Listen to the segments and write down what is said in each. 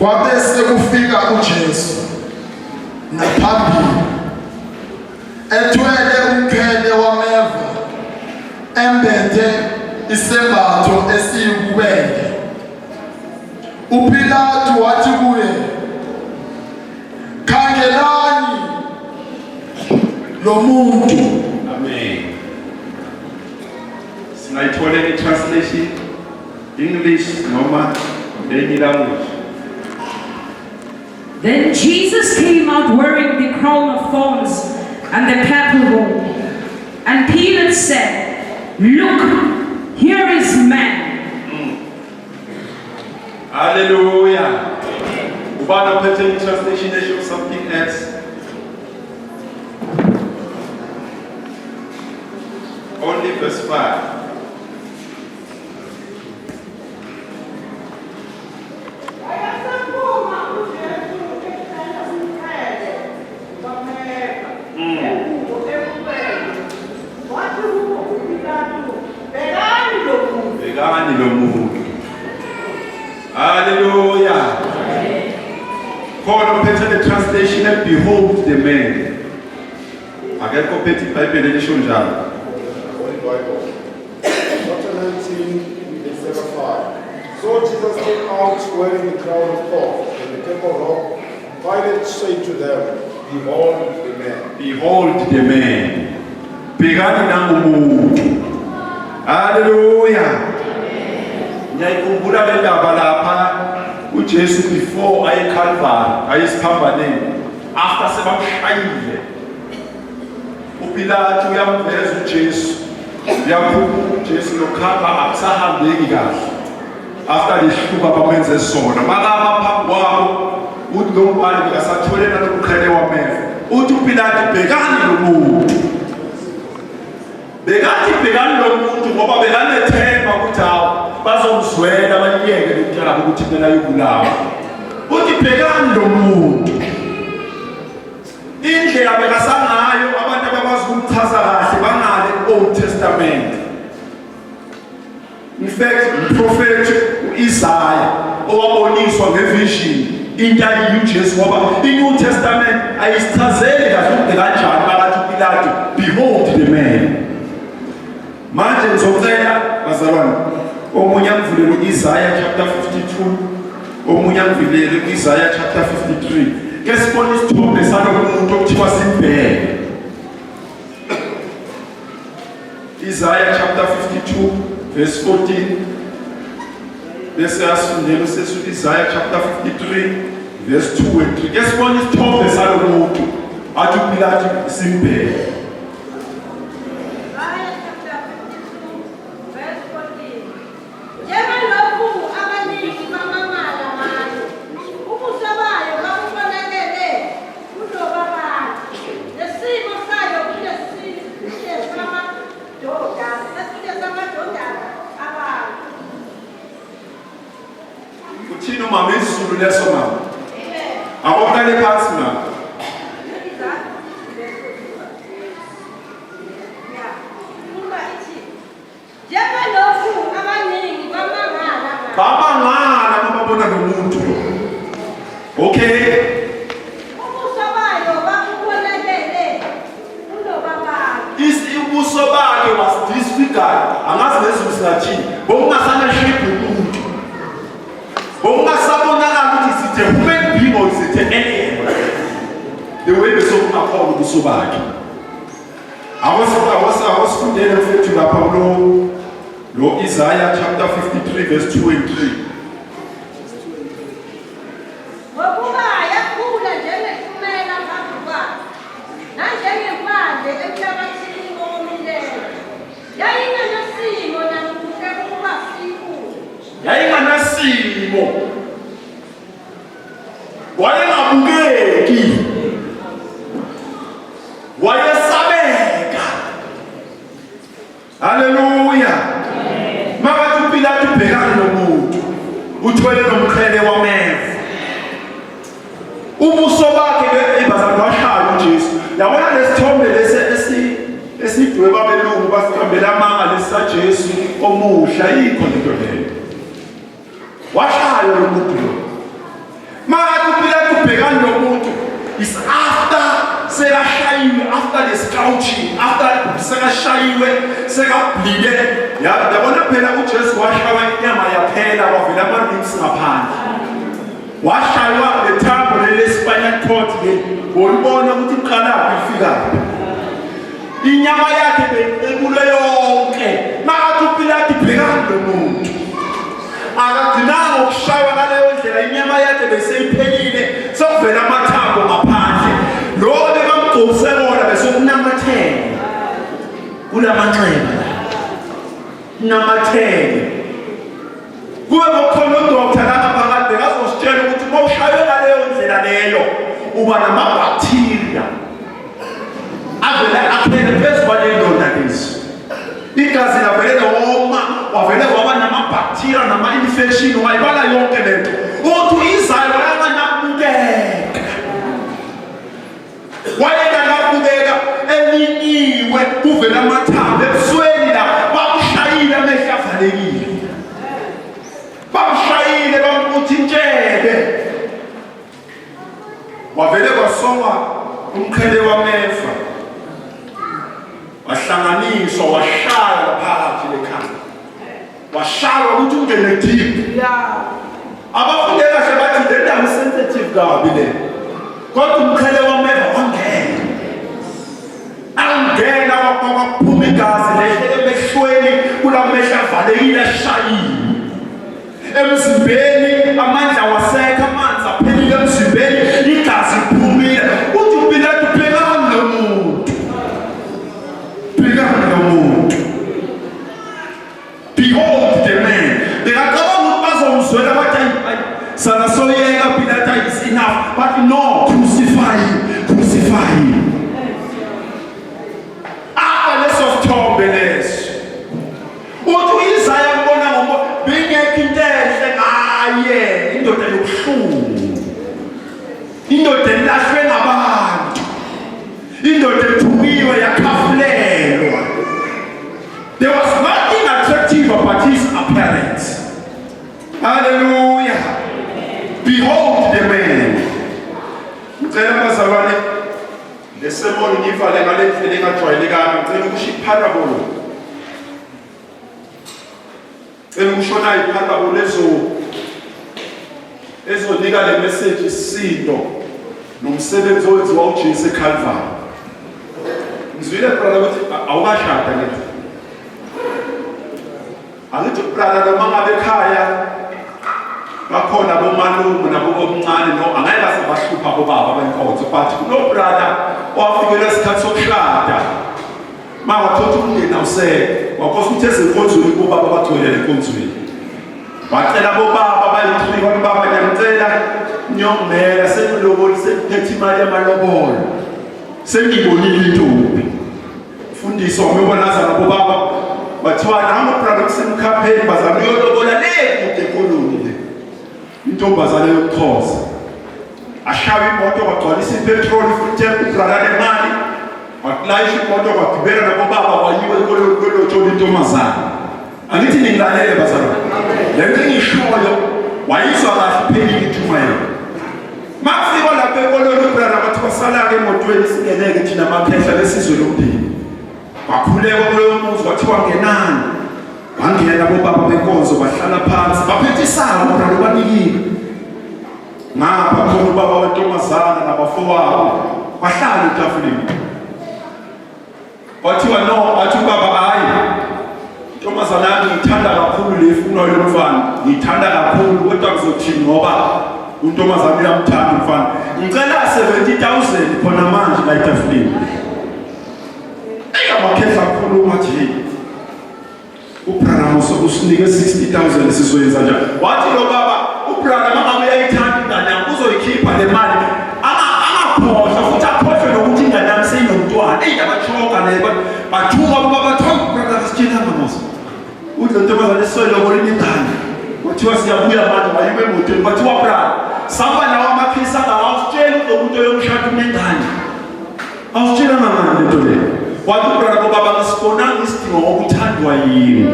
kwabe sekufika uJesu naphambili ethwele umqhele wameva embethe isembatho esiyibubende. uPilato wathi kuye, khangelani lo muntu. Amen. Singayithola any translation, English noma any language. Then Jesus came out wearing the crown of thorns and the purple robe. And Pilate said, "Look, here is man." Hallelujah. Ubana Peter translation they show something else. Only verse 5. Hallelujah. Call on Peter the translation and behold the man. Again, compare Bible edition John. Holy Bible. Chapter 19, verse 5. So Jesus came out wearing the crown of thorns and the purple robe. Pilate said to them, "Behold the man." Behold the man. Begani nangumuntu. Hallelujah. Ngiyayikhumbula le ndaba lapha uJesu before aye Calvary ayisiphambaneni after sebamshayile uPilato uyamveza uJesu uyakhuluma uJesu lokhamba akusahambeki kahle after lihluka bamenze sona makama phambi kwabo uthi lo mbhali bekasatholela lokuqhele wameva uthi uPilato bhekani lo muntu bekathi bhekani lo muntu ngoba bekanethemba ukuthi hawo bazomzwela abayiyeke lokutyala ukuthi phela yibulawa uthi bhekani lo muntu indlela bekasangayo abantu abakwazi ukumchaza kahle bangale Old Testament. In fact prophet Isaiah owaboniswa ngevision into ayiuJesu ngoba iNew Testament ayisichazeli kahle ukuthi kanjani phakathi uPilato behold the man. Manje ngizocela bazalwane omunye angivulele Isaiah chapter 52 omunye angivulele Isaiah chapter 53 ke sibone isithombe salomuntu okuthiwa simbheke. Isaiah chapter 52 verse 14 bese asifundele sesu Isaiah chapter 53 verse 2 and 3 ke sibone isithombe salomuntu athi uPilato simbheke. Kuthini umama isiZulu leso mama? Akukale phansi mama. Bamangala babona lo muntu lo. Okay. Ubuso bakhe was disfigured. Angazi lezo silathini. Bokungasana shape umuntu. Bokungasabonakala ukuthi sithe human being or sithe alien. The way besokunakhona ubuso bakhe. Awasifundele mfethu lapha lo Isaiah chapter 53 verse 2 and 3. Yayinganasimo wayengabukeki wayesabeka. Hallelujah. Makathi uPilato ubhekana nomuntu uthwele nomqhele wameva ubuso bakhe ibazalwane washaya uJesu. Yabona lesithombe esidweba belungu basihambela amanga lesiJesu omuhla yikho into leyo. Washaya lo muntu lo. after the scouting, after sekashayiwe sekabhlile yabona phela uJesu washawa inyama yaphela wavela ama-ribs ngaphandle washaywa lethambo lele-spinal cord le ngolibona ukuthi iqalaphi ifikayo inyama yakhe beqebule yonke makathi uPilato bhekana nomuntu akagcinanga ukushaywa ngaleyo ndlela inyama yakhe beseyiphelile sekuvela amathambo ngaphandle lokho bekamgcobise bona besokunamathele kulamanxeba namathele kube bokhona udokotela lapha phakathi bekazositshela ukuthi uma ushaywe ngaleyo ndlela leyo uba namabhakthiriya avele aphele phezu kwaleyondoda lezi igazi lavele loma wavele waba namabhakthiriya nama-infection wayibala yonke lento uthi uyizayo wayanganabukeka wayenganabukeka elinyiwe kuvela amathambo ebusweni la bamshayile amehlo avalekile bamshayile bamkuthi intshebe wavele kwasongwa umqhele wameva wahlanganiswa washaya phakathi lekhanda washaya ukuthi ungene deep abafunde kahle bathi le ndawo sensitive kabi le kodwa umqhele wameva angena waphuma igazi lehle emehlweni kulamehlo avalekile ashayile emzimbeni amandla wasekho amanzi aphelile emzimbeni igazi liphumile uthi uPilato bhekana nomuntu behold the man bekacabanga ukuthi bazomzwela bathi sana soyeka Pilato is enough but no crucify him leso sithombe leso uthi uyizaya mbona ngoba bengekho into enhle ngaye indoda yobuhlungu indoda elahlwe ngabantu indoda ethukiwe yakhafulelwa there was nothing attractive about his appearance hallelujah behold the man ngicela bazalwane lesemoni ngivale ngale ndlela engajwayelekanga ngicela ukusho iparable ngicela ukushona iparable ezonika le message isindo nomsebenzi owenziwa uJesu eCalvary ngizwile brother ukuthi awukashada nje angithi brother noma ngabe ekhaya bakhona bomalume nabobomncane no angeke basebahlupha bobaba benkonzo but no brother wafikela isikhathi sokushada mawathatha umndeni awuseke wakhosa ukuthi ezenkonzweni kubaba batholela enkonzweni wacela bobaba bayi3 wathi baba ngiyacela nyongimela senilobole sekuphethe imali yamalobolo sengibonile intombi fundiswa umebonazana bobaba bathiwa nango brother kusemkhapheni bazama uyolobola le kude koloni le intombazane yokuXhosa ashaya imoto kwagcwalisa ipetrol futhi ubrala nemali wakulayisha imoto kwagibela nabobaba wayiwe kolothola intombazane angithi ningilalele bazalwane lento engiyishoyo wayizwa kahle phelile ithumayela mafika lapha ekoloni ubrala bathi basala-ke emotweni singeneke thina amaphehla lesizwe lomndeni wakhuleka kuloyo muzi wathiwa ngenani wangena bobaba benkonzo bahlala phansi baphethe isawo ubrala ubanikile ngapha khona ubaba wentombazana nabafowabo bahlala etafuleni wathiwa no wathi ubaba hayi intombazana yami ngiyithanda kakhulu le ifuna lo mfana ngiyithanda kakhulu kodwa kuzothini ngoba untombazana uyamthanda umfana ngicela 70,000 khona manje la etafuleni amakhehla akhuluma nje ubrana usinike 60,000 sizoyenza njalo wathi lo baba ubrana mama uyayithanda ingane yami uzoyikhipha le mali angaphohlwa futhi akhohlwe nokuthi ingane yami seyinomntwana abachoka le bathuka baba bathoka brother sitshela mama uthi ntombazane soyilobole ingane wathiwa siyabuya manje wayibe emotweni bathiwa brana samba nawo amaphisa ngawusitshela uzomuntu oyomshado unengane awusitshela mama lento leyo wathi ubrother bobaba ngisibonanga isidingo ngokuthandwa yini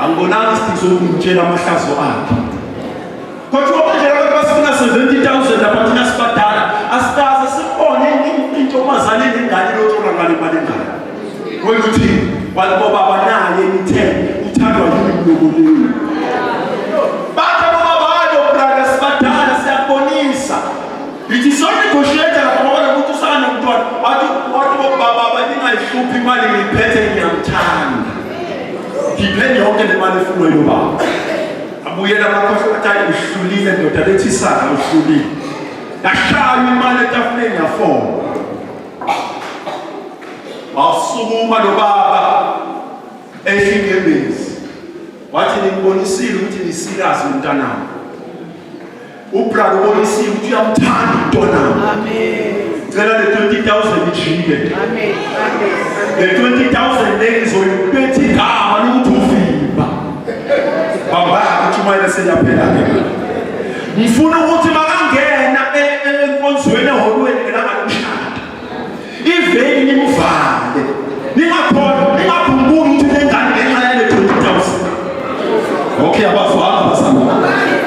angibonanga isidingo sokumtshela amahlazo akhe kodwa ubonjela abantu basifuna 70,000 lapha thina sibadala asikaze sibone intombazane wathi bobaba naye nithe uthandwa yini loboleni bathi bobaba bayo brother sibadala siyabonisa ithi so negotiate ngoba ukuthi usana nomntwana wathi bobaba baningayihluphi imali ngiyiphethe ngiyamthanda ngipheni yonke le mali efunwa yobaba abuyela amakhosi athi uhlulile ndoda lethi isana uhlulile yashaya imali etafuleni yafona wasukuma lo baba ehlingembezi wathi ngibonisile ukuthi ni serious umntanami ubrother ubonisile ukuthi uyamthanda umntanami amen cela le 20,000 ijike amen amen le 20,000 leyizoyibethi igama lokuthi uvimba baba uchumayela seyaphela ke ngifuna ukuthi makangena enkonzweni eholweni ngelanga lomshado iveni nimuvale ningakhumbuli ukuthi nengane ngenxa yale 20,000 okay abafana basana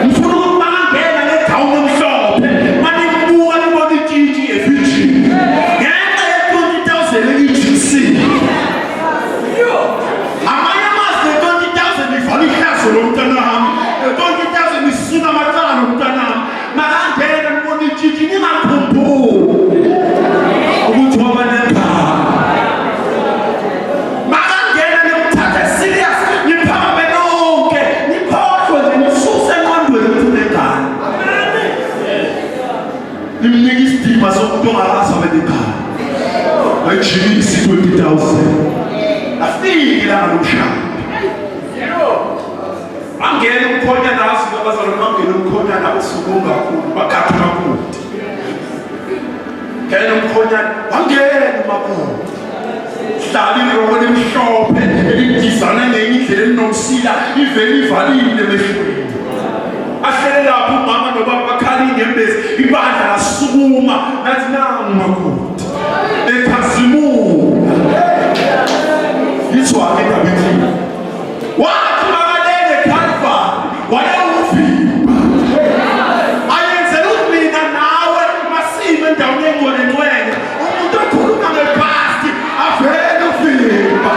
ngifuna ukuthi makangena ngegawuni emhlophe manimbuka nibona itshitshi efishini ngenxa ye 20,000 eyijisi amanye amazi le 20,000 ivala ihlazo lomntanami le 20,000 isisuka amacala lomntanami makangena nibona itshitshi ningakhumbuli ukuthi wabanengane makangena nimthathe serious niphambe nonke nikhohlwe nje nisuse engqondweni ukuthi unengane nimnika isidima somuntu ongakazi abenengane ayijikisi 20,000 afike ilanga lomshado angene umkhonyana asuke abazalwane bangene umkhonyana usuku kakhulu bakhatha kakhulu ngene umkhonyana wangena umakhulu hlala irobo lemhlophe elidizana ngenye indlela elinomsila ivele ivalile emehlweni ahlele lapho umama nobaba bakhala inyembezi ibandla lasukuma lathi nangu umakoti ekhazimula ithwake endabeni wathi makalele Calvary wayewuvimba ayenzela ukuthi mina nawe masime endaweni engcwelengcwele umuntu okhuluma ngepasti avele uvimba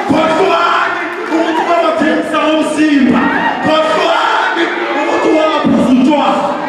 khohlwani ukuthi wabathengisa ngomzimba khohlwani ukuthi waphuza utshwala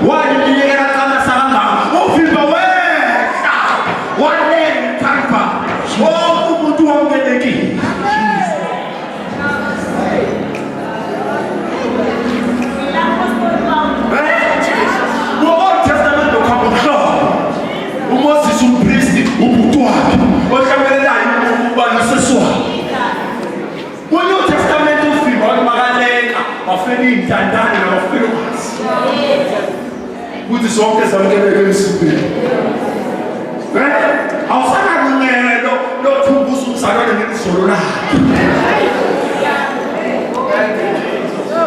Why did you get a abafela iy'ntandane nabafelokazi ukuthi zonke zamukeleke emsipeni. Awusanalungelo lokuphumbuza umzalwane ngelizolo lakhe.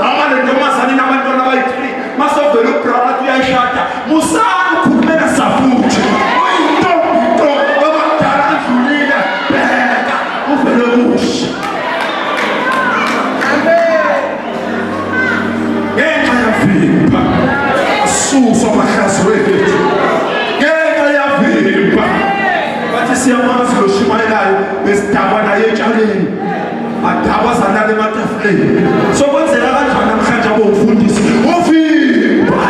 Noma le ntombazane inabantwana abayi-3 masovela ubrata uyayishada musani ukhulumela safuthi uyintombi obadala adlulile bheka uvele kusha ngenxa yavimba asuswa amahlazi wethu ngenxa yavimba bathi siyamazi lo Shumayelayo besidakwa naye etshaleni adakwa zanale ematafuleni sokwenzeka kanjani namhlanje abomfundisi uvimba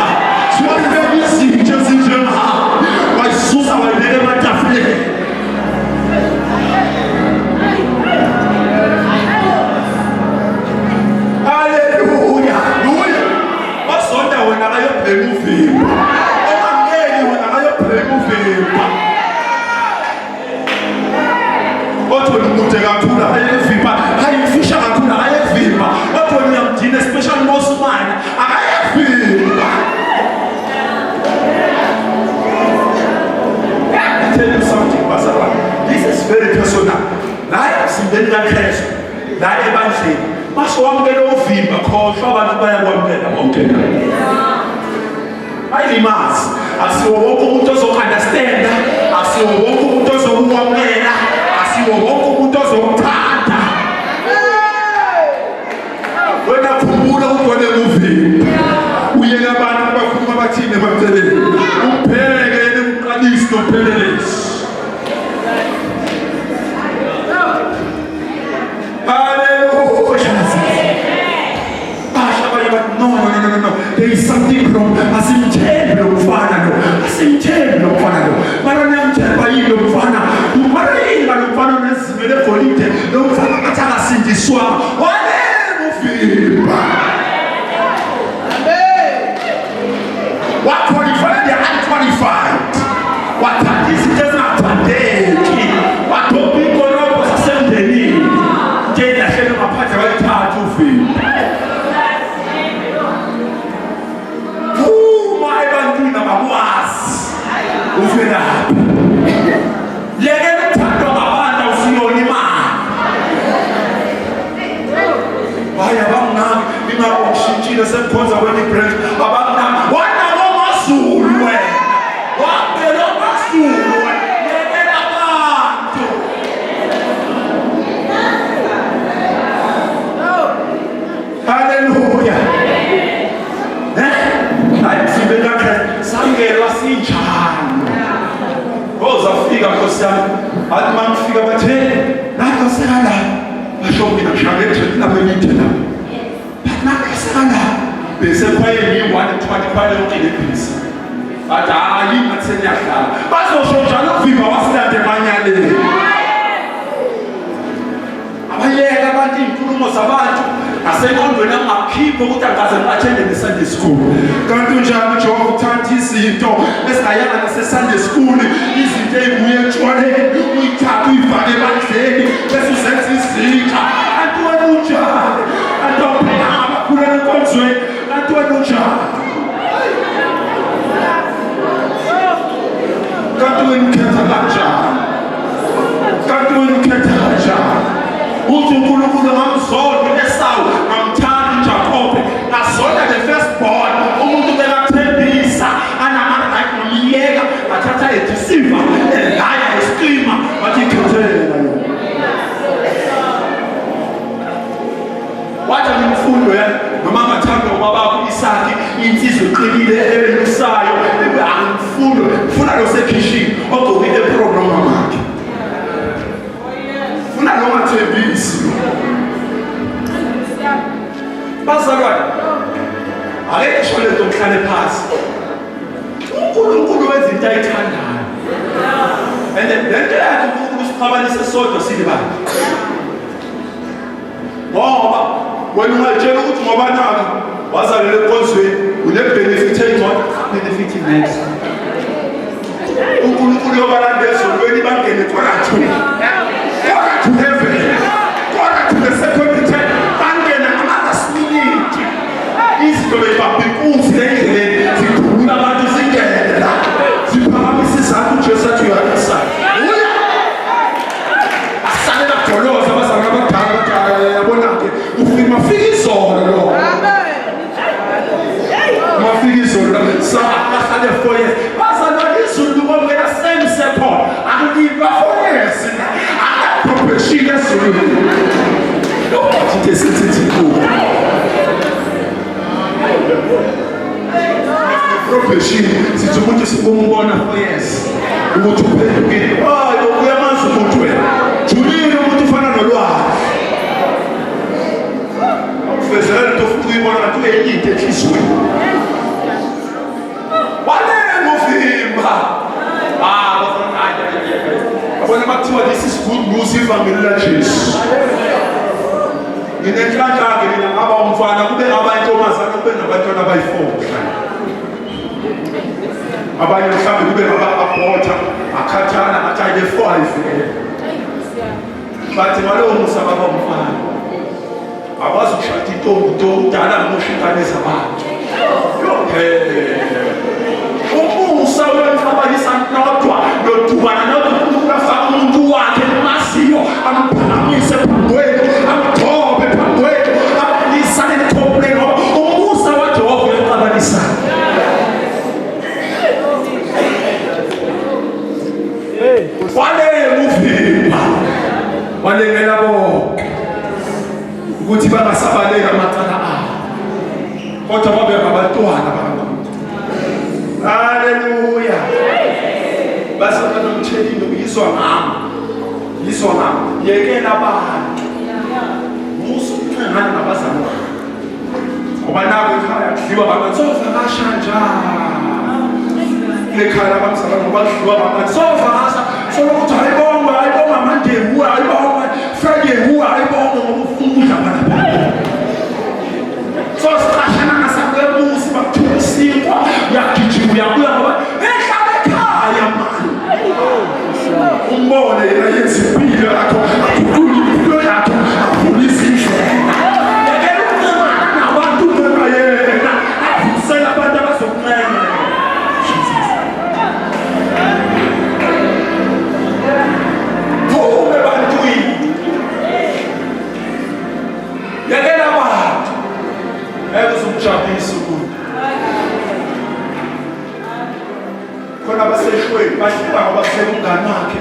siwabeka izinto ezinjengaha wayisusa wayibeka ematafuleni. Haleluya wasonda wena akayobheka uvimba ongangeni wena akayobheka uvimba otho nimude kakhulu akayevimba ayifisha kakhulu akayevimba otho niyamdina especially mosumana akayevimba. I tell you something Basara, this is very personal. La emzimbeni kaKristu la ebandleni masowamukela uvimba khohlwa abantu bayakwamukela bonke ayilimazi asiwo wonke umuntu ozo-understanda asiwo wonke umuntu ozokwamukela asiwo wonke umuntu ozokuthanda. Wena khumbula ukubona uvimba uyeke abantu abakhuluma abathini emamtheleni upheke emqalisi nophelelesi. No. There is something wrong. Asimthembe lo mfana lo. Asimthembe lo mfana lo. Mara namthemba yini lo mfana? Mara yini lo mfana nezimele golide. Lo mfana akathakasindiswa. Wale uvimba. What qualified the unqualified. What this doesn't thandeki. What topiko lobo sasemdeni. Jena shelo maphatha wayithatha uvimba. Uvela yeke uthandwa ngabantu awusiyona imali waya bangami ingabonshintshile semkhonza kweni branch abangami wana ngomazulu wena wapela ngomazulu yeke abantu haleluya hayi msibela Kristu sangelwa sinjani ozafika Nkosi yami athi mangifika bathe nakosana basho mina shagethe nabelithela nakosana bese kwayeni 120 kwale ukilebisi bathi hayi ngatheni yahlala bazosho njalo uvimba wasilande emanyaleni abayeka abantu inkulumo zabantu nasenkondweni angakhipha ukuthi angaze ngiathende ne-Sunday school kanti njani Jehova uthanda izinto esingayanga nase-Sunday school izinto ey'buye etshwaleni uyithatha uyivale ebandleni bese uzenza izitha kanti wena unjani kanti awuphekanga abakhulela enkonzweni kanti wena unjani kanti wena ukhetha kanjani kanti wena ukhetha kanjani uthi uNkulunkulu ngamzonda uEsawu ngamthanda uJakobe ngazonda the firstborn umuntu bekathembisa anama-right nomyeka bathatha edisiva elaya estima bathi ikhethela wathi imfundo noma ngathanda ubabakho Isaki insizwa eqinile elusayo angimfundo funa lo sekhishini ogcokile eprogram wakhe funa lo ngathembisi bazalwane ake ngisho lento mhlale phasi uNkulunkulu wezinto ayithandayo and lento yakhe uNkulunkulu usixabanise sodwa silibani ngoba wena ungalitshela ukuthi ngoba naka wazalelwa enkonzweni une-benefit eyodwa benefit next uNkulunkulu yobalanda ezolweni bangene kwakathu to heaven, God to the second return, bangena ama-last minute sobe babikuzi endleleni sikhulula abantu singene la siphakamisa izandla uJesu athi uyalisana asalela goloza abazalwane abadala yabona ke ufika izolo lo mafika izolo sa ahlale 4 years bazalwane izulu ngomela same support akuliva 4 years akaprophecy ezulu profession sithi umuntu sibombona for yes ukuthi uphendukile hayi uyamazi umuntu wena julile umuntu ufana nolwazi ufezela into futhi uyibona ngathi uyeyinto enhlizweni wale ngofimba abona bakuthiwa this is good news ivangeli laJesu nginenhlanhla-ke mina ngaba umfana kube ngabantombazana kube nabantwana abayi-4 abanye mhlawumbe kube ngaba-abhotha akhathana ngathi ayile-5 bathi ngalowo musa baba umfana akwazi ukushada intombi udala ngimosha ingane zabantu umusa uyonixabanisa nodwa nodubana nodwa uNkulunkulu afake umuntu wakhe emaziyo amphakamise phambi kwenu amthobe phambi kwenu alisane emthobeni ngoba umusa waJehova uyaqabanisa walemuvimba walengela bonke ukuthi bangasabaleka amacala abo kodwa babe ngabantwana bakaNkulunkulu. Haleluya. Basana nomthelile uyizwa ngami yekela abantu musu uthengana nabazalwane ngoba nabo ekhaya kudliwa abantu sovakasha njani ekhaya labazalwane ngoba kudliwa abantu sovakasha solokuthi ayibonga amandevu ayibonga Friday ayibonga ngoba ufuna ukudla abantu so siqashana nasabemusi bakuthula isinkwa uyagijima uyabuya ngoba ehlala ekhaya mani umbone yena yenza impilo yakho akhulula impilo yakho akhulisa indlela yekela ukuncemana nabantu ngenxa yena avusela abantu abazokuncema phume bantwini yekela abantu ekuzomjabulisa umuntu khona baseshweni bahluka ngoba umngane wakhe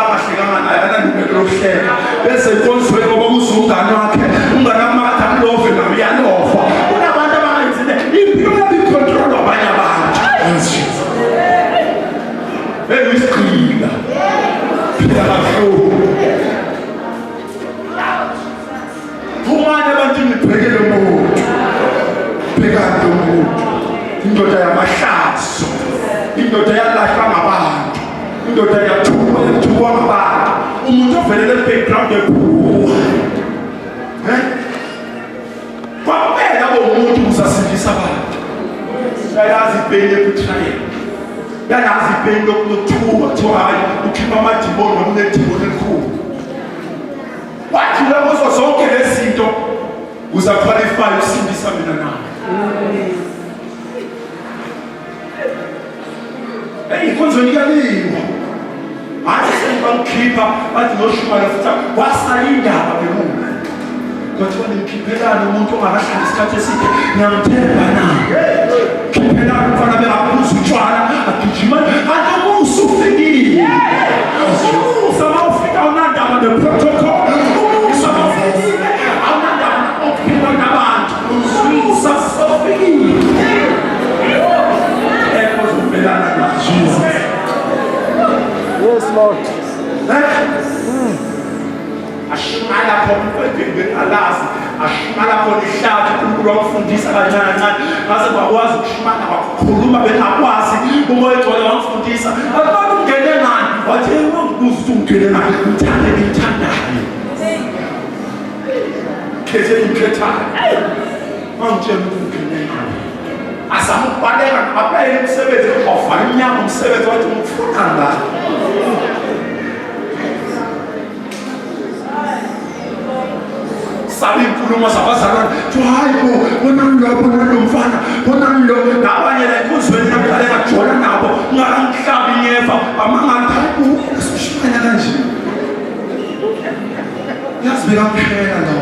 akahlekanga naye akanalungelo lokuhleka bese enkonzweni ngoba kuzumngane wakhe umngane amakade amlove naye uyalova kunabantu abangayenzile impilo yabo icontrolwa abanye abantu isiqhinga phila kabuhlungu phumani ebantwini nibhekele umuntu bhekani lo muntu indoda yamahlazo indoda yalahlwa ngabantu indoda yathukwa ngabantu umuntu ovelele background ebuwa kwaphela bomuntu uzasindisa abantu yayazi ipeni ekutrayela yayazi ipeni lokuthuka kuthiwa hayi ukhipha amadimoni nokunedimoni elikhulu wathula kuzo zonke lezi zinto uzaqualify usindisa mina nawe inkonzweni kaliwa hathi sengibangikhipha bathi noshumane futhi wasala indaba bemuntu kodwa nimkhiphelani umuntu ongakahlali isikhathi eside ngiyamthemba naye khiphelani umfana bengaphuza utshwala agijima kanti umusa ufikile umusa mawufika awunandaba neprotocol umusa mawufikile awunandaba nokuphila nabantu umusa sowufikile Yes, Lord. Ashimala khona umfebhengu alazi ashimala khona ihlathi uNkulunkulu wamfundisa kancane kancane ngaze bakwazi ukushimana bakhuluma bengakwazi umoya egcwele wamfundisa abantu ungene ngani wathi ungibuza ukuthi ungene ngani ngithande ngithandayo khethe ngikhethayo mangitshela ukuthi ungene ngani asamubhaleka ngaphela umsebenzi wavala inyama umsebenzi wathi umfuna ngani sabe inkulumo zabazalwane hayi bo bona lo mfana bona lo nabanye la ikhuzweni naqale ngajola nabo ngangihlaba inyeva amangathi usishaya kanje yazibeka mshela lo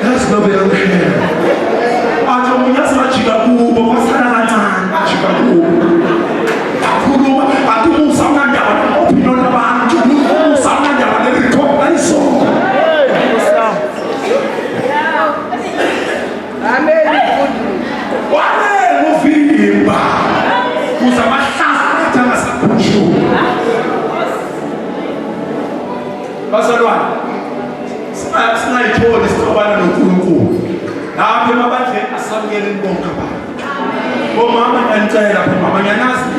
yazibeka mshela athi umuntu asajika kubo basana kancane ajika kubo akhuluma athi usawuna ndaba opinion abantu usawuna ndaba ne-record Amen. Wale movimba kuza mahlasa athanga sakhushu bazalwane sinayitholi sicabana noNkulunkulu lapho emabandleni asamukele bonke abantu bomama ngicela lapho mama ngiyanazi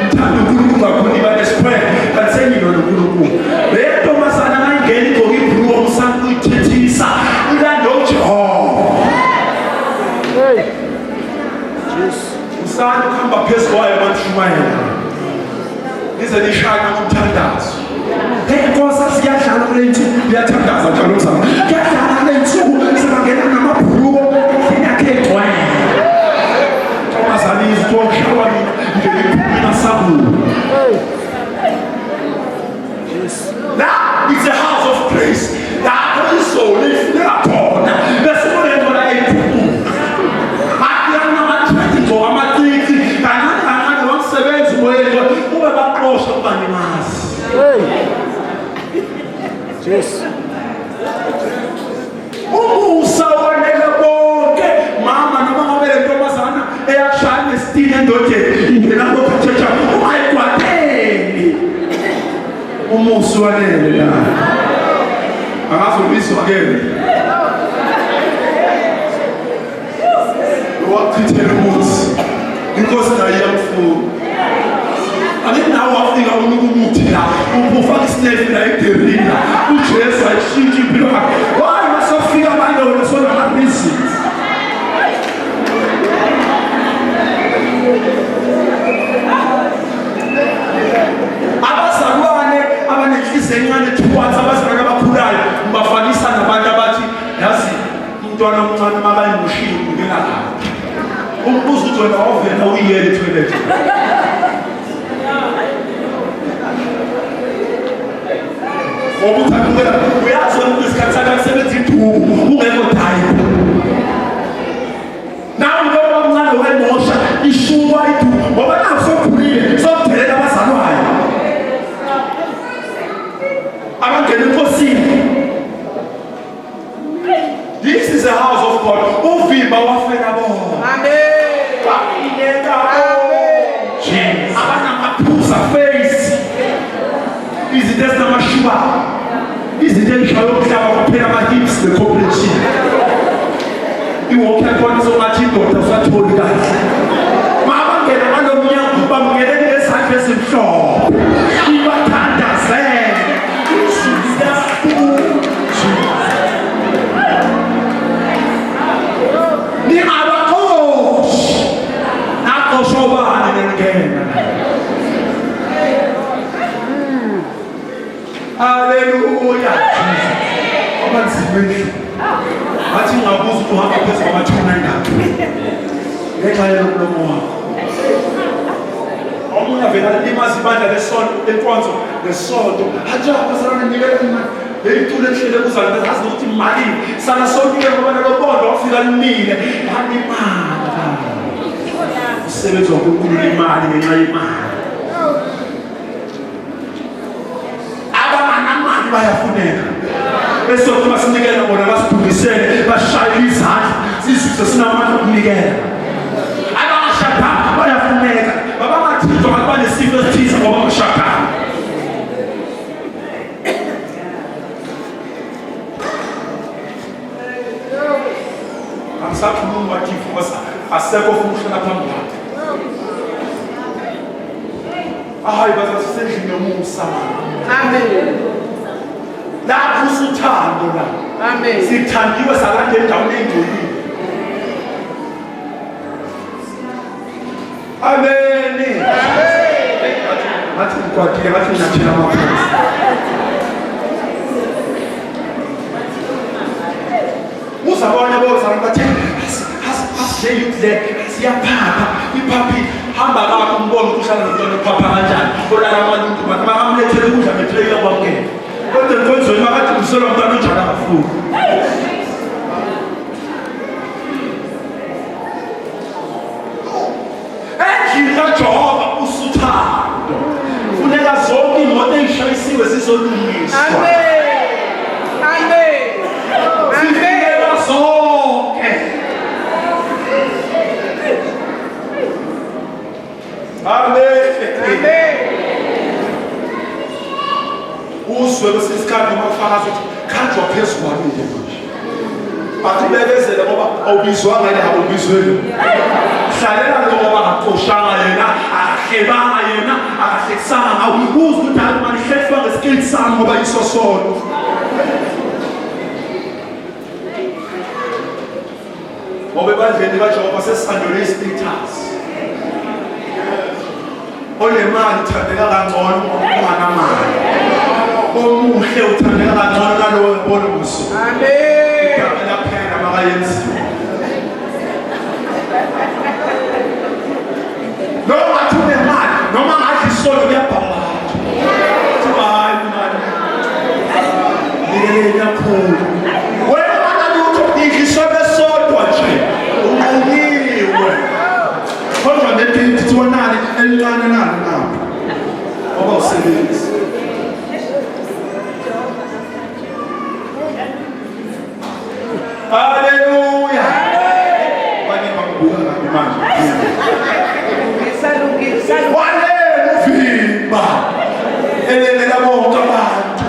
ngithanda uNkulunkulu kakhulu ibane square kanti sengilo noNkulunkulu leyo masana ngayingeni igqoka ibhruku omsana uyithethisa ulanda uJehova usana ukuhamba phezu kwayo banishumayela ize nishaya ngomthandazo Nkosi siyadlala kule nsuku uyathandaza njalo mzama kuyadlala kule nsuku sibangena namabhuruko yakhe egcwele Thomasani izithoshwa ngeyiphumela sabu Now it's a house of praise lapho isole ifika khona bese kulento la eyiphumula akuyana amathenti ngoba amacici kancane wakusebenza moyeni ube baqosha kubani mazi Yes. Umusa wanele bonke mama noma ngabe le ntombazana eyashaya nesitini endodeni ingena ngokuthetha umayigwadeni umusa wanele la akazobizwa ke wakuthithela umuthi inkosi nayo iyamfuna Ani nawe wafika uNkulunkulu la ufaka isinefu la eDerina uJesu ayishintsha impilo yakhe why masofika abantu lesona amabhizi abazalwane abanenhliziyo encane towards abazalwane abakhulayo bafanisa nabantu abathi yazi umntwana omncane makayimushini ungena la umbuzo uthi wena ovela uyiyele toilet Obuthathukela uyazi ukuthi isikhathi sakhe kusebenza ibhuku ungekho type nawe ngoba omncane wemosha ishuba ibhuku ngoba nawe sokhulile sokuthelela abazalwayo abangena enkosini This is a house of God uvimba wafela bona Amen wafineka Amen abanamaphuza face izinto ezinamashwa izinto ezishayo umhlaba kuphela ama-hips ne-complexion iwalk yakhona songathi indoda usatholi kahle mabangena balomnyango bamngenele nesandla esimhlophe ibathandazele ningabakoshi nakoshobane nengena Hallelujah. Abanzimeni. Bathi ngabuza ukuthi uhamba phezu kwamathuna ngaphi. Ngenxa yomlomo wakho. Omunye vela limazi ibandla lesonto lenkonzo lesonto. Haja abazalwane nikele imali. Leyitulo ehlele kuzalwane azi ukuthi imali sana sonke ngoba lobondo wafika limile. Hani imali. Usebenza ngokukhulu imali ngenxa yemali. bayafuneka bese kuba sinikela bona basibhukisele bashaya izandla sisizwe sinamandla okunikela abashaka bayafuneka babangathithwa banesifo esithize ngoba bashaka amsakhuluma wathi futhi asekho futhi phambi kwakhe hayi bazasendlini yomusa Amen. lapho usuthando la Amen. sithandiwe salande endaweni engcolile amen ngathi kwathi ngathina amaphansi bazali bathe asiyekule siyaphapha iphaphi hamba kakho umbone ukuhlala nomntwana ophapha kanjani olala amalungu makamlethele ukudla bethleke kwamkela kodwa enkonzweni makade umsolo umntwana onjalo akafuni endlini kaJehova usuthando funeka zonke imoto ezishayisiwe zizolungiswa zifika zonke amen uzwe kwesikhathi umafakazi uthi khanjwa phezu kwami nje bathi bekezele ngoba awubizwanga yena awubizweli hlalela ngoba akaxoshanga yena akahlebanga yena akahlekisanga ngawo uzwe ukuthi hayi manje hlefwa ngesikili sami ngoba yisosono ngoba ebandleni kaJehova sesisandole istatus onemali uthandeka kangcono unganamali omuhle uthandeka kangcono nalowo ebona ubuso amen yaphela makayenziwe noma athune imali noma ngadla isolo kuyabhala hayi mali ngeke yakhulu wena manalutho ikhiswe sodwa nje unqunyiwe kodwa netithi wonani elincane nalo lapho ngoba usebenzi haleluya bani bakubuka ngapi manje walevimba elelela bonke abantu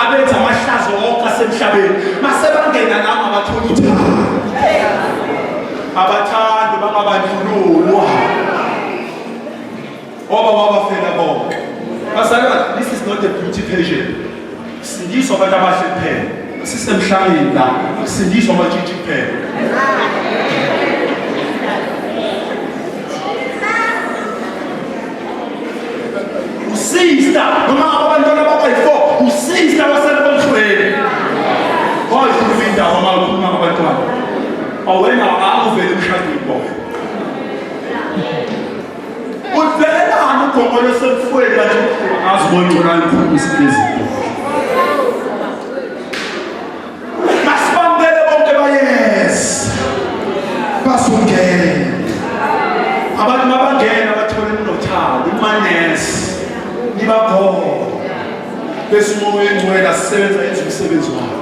abenza amahlazo wonke asemhlabeni masebangena nami abathola uthando abathandi bangabandlululwa oba babafela bonke bazalwa this is not a beauty pageant sindiswa abantu abahle kuphela sisemhlabeni la sindiswa amajiji kuphela usista noma abantwana abayi-4 usista waselebomhlweni oyikhuluma indawo uma ukhuluma ngabantwana awena akuvele emshadweni bonke uvelelani ugongolo semfweni kanti aziboncola ikhulu izinto masibambele bonke bayes basungene abantu mabangena bathole unothando imanesi nibakhona bese umoya engcwele asisebenza yenza umsebenzi wakhe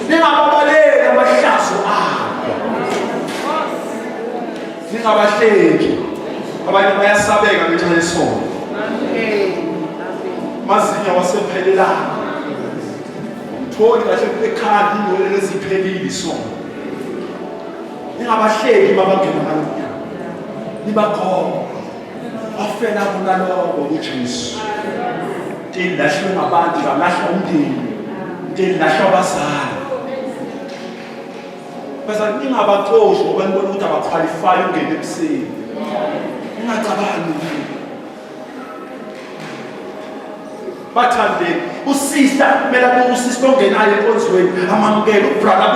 ningababaleki amahlazo abo ningabahleki abanye bayasabeka ngenxa yesono mazinya wasephelelana tholi kahle ekhanda ingwele eziphelile isono ningabahleki mabangena kalula nibakhona afela kunaloko kuJesu ndilahlwe ngabantu ngalahla umndeni ndilahlwa abazali bese ningabaxoshi ngoba nibona ukuthi abaqualify ungena ebuseni ningacabangi bathande usista kumele kube usista ongenayo enkonzweni amamukela ubrother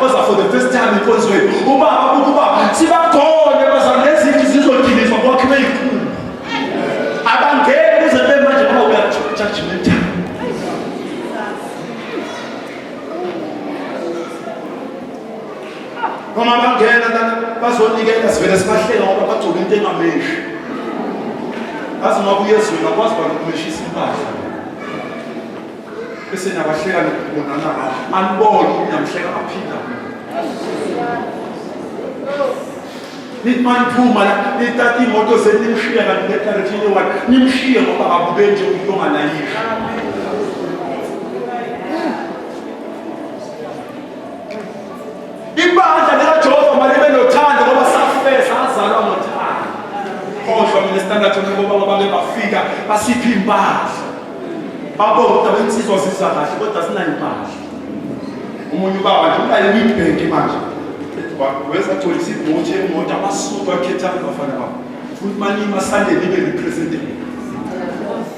oza for the first time enkonzweni ubaba ubaba sibakhona bazali lezinto zizodilizwa kwakhe ikhulu abangeke kuze bemanje ngoba uyajudgmental noma bangena bazonikela sivele sibahlela ngoba bagcoka into engameshi azi ngoba uyezweni akwazi ukumeshisa impahla bese nabahleka nokubonana anibone namhleka aphinda nitmanphuma la nitata imoto zenimshiya kanti nge-direction one nimshiye ngoba akube nje umuntu onganayisha ibandla likaJehova malibe nothando ngoba safesa azalwa ngothando kodwa mina standard ngoba bake bafika basipha impahla babona bensizwa siza kahle kodwa sinayo impahla umuntu ubaba nje ulayele Witbank manje weza thola isibhothi emoto abasuka akhetha abafana babo futhi manima Sunday libe representative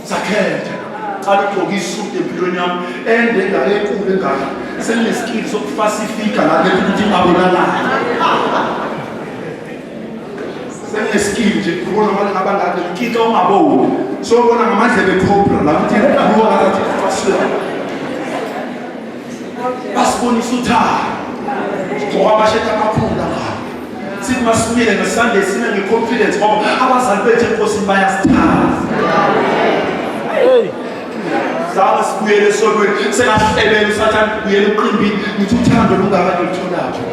sakhetha qala ugqoka isuit empilweni yami ende ngale enkulu engaka Senginesikili sokufasifika la ukuthi ngabonakala. Senginesikili nje kubona abangaka ngikika ungaboni. So bona ngamadlebe ekhobra la ukuthi kuwa ngathi fasila. Basibonisa uthando. Ngoba basheta kaphula ngapha. Sithi masibuyele ngeSunday sine ngeconfidence ngoba abazali bethu enkosini bayasithanda. Zama sibuyele sontweni sengahlebela usathane ubuyele uqimbini ngithi uthando lungakade lutholayo.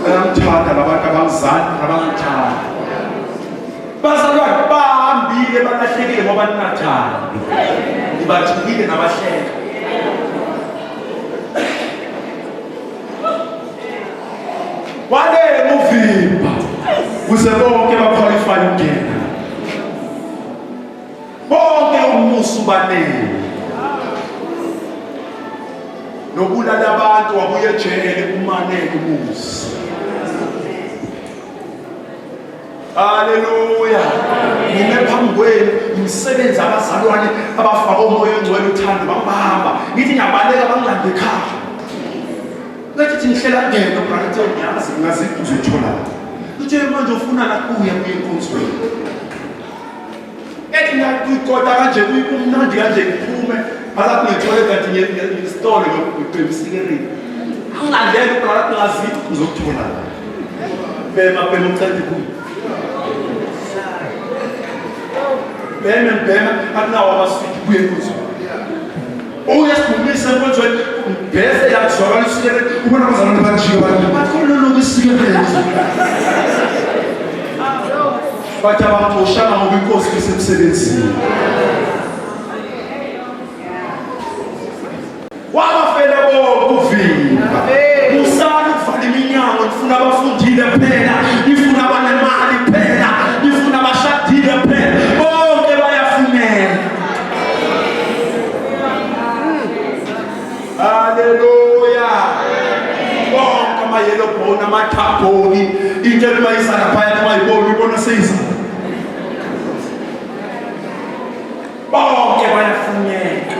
Bayamthanda labantu abangizani abangithanda. Bazalwane bahambile balahlekile ngoba ninathanda. Nibathukile nabahleka. Wale muvimba kuze bonke baqualify ukungena. Bonke umusu banele. Nobulala abantu wabuye ejele umanele umusi. Haleluya. Ngime phambi kwenu umsebenzi abazalwane abafaka umoya ongcwele uthando bambamba. Ngithi ngiyabaleka bangilande ekhaya. Ngathi ngihlela ngeke brother uyazi ngaziphi uzothola. Uthe manje ufuna la kuya kuyinkonsweni. Ethi ngiyaqoqa kanje kumnandi kanje kuphume azathi ngithole kanti ngistole ngibhebisikereni. Angilandele brother ngaziphi uzothola. Bema ucede kuyo. Bema akunawo abasifiki kuye kuzo. Uyasikhulisa konjwe bese yakuzwakala isikele ubona abazalwane banjika abantu bakhona lokho isikele. Bathi abaxoshana ngoba inkosi isemsebenzini. Wabafela bonke uvimba. Usana ukuvala iminyango nifuna abafundile phela, nifuna abanemali phela, nifuna abashadile phela. Bonke bayafuneka. Hallelujah. Bonke amayelo bona amathaponi into emayisana phaya amayibona ibona seyisa. Bonke bayafuneka.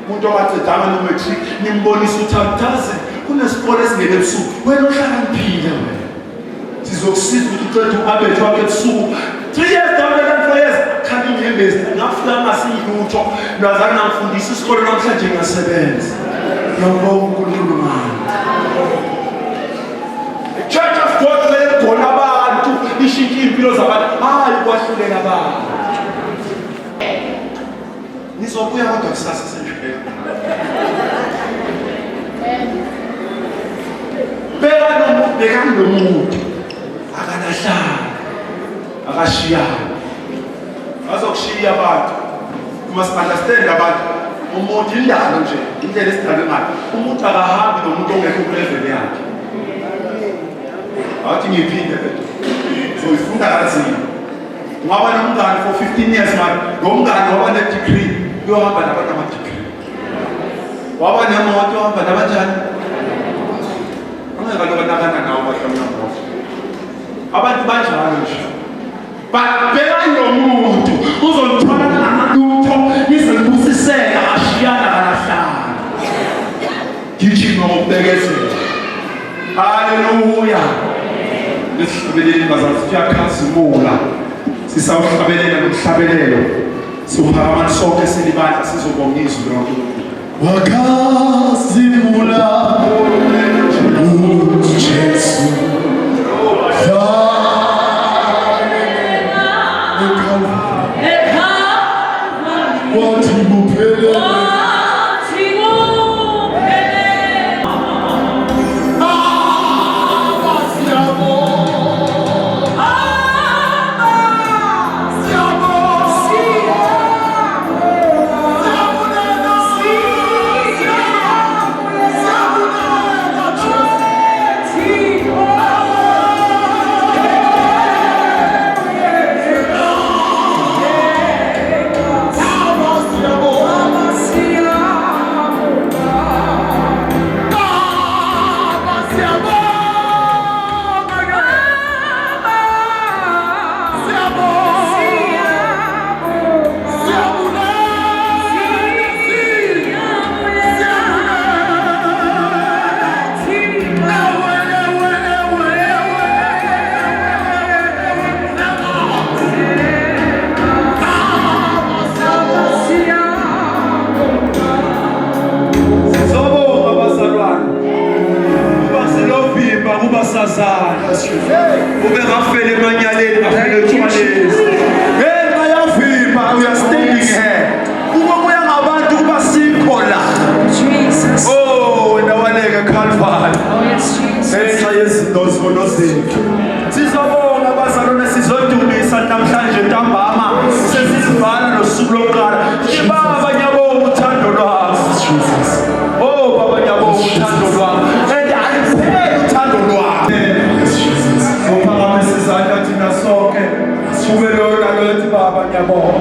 Umuntu owacedanga nometric nimbonisa uthathaze kunesikole esingene ebusuku wena ohlakaniphile wena. Sizokusiza ukuthi uqede uAbet wakhe ebusuku 3 years down the line 4 years kanti ngembezi ngafika ngasiyilutho nazana ngifundisa isikole namhlanje ngiyasebenza. Ngiyabonga uNkulunkulu manje. Church of God lekhona abantu ishintsha impilo zabantu hayi kwahlulela abantu. Nizobuya kodwa kusasa senjibeka. Beka nomuntu akanahlala akashiyana. Azokushiya abantu. You must understand abantu. Umuntu indalo nje indlela esidalwe ngayo. Umuntu akahambi nomuntu ongekho kulevel yakhe. Athi ngiphinde so ifunda kanzima. Ungaba nomngane for 15 years man. Ngomngane waba ne-degree uyohamba nabantu ama-degree. Waba nemoto uhamba nabanjani? Angeke banakana nawo bahlomna. Abantu banjalo nje. Bheka nomuntu uzomthwala namalutho izibusiseka ashiyana kalahlala. Gijima ngokubekezela. Haleluya. Lesihlabeleli bazalwane siyakhazimula. Sisawuhlabelela nomhlabelelo. Siphakama sonke silibandla sizobonga izwi loNkulunkulu. Wakhazimula uJesu. Wathi kuphela sasazana ube ngafele emanyaleni ngafele etshwaleni ngenxa yavimba we are standing here uma kuya ngabantu kuba sikho la Jesus. oh wena waleke Calvary Oh, yes, Jesus. ngenxa yezinto zibono zethu sizobonga bazalwane sizodumisa namhlanje ntambama sesizivala nosuku lokuqala baba ngiyabonga uthando lwakho oh baba ngiyabonga uthando lwakho and alipheli uthando lwakho uphakamise izandla thina sonke kube lona lothi baba ngiyabonga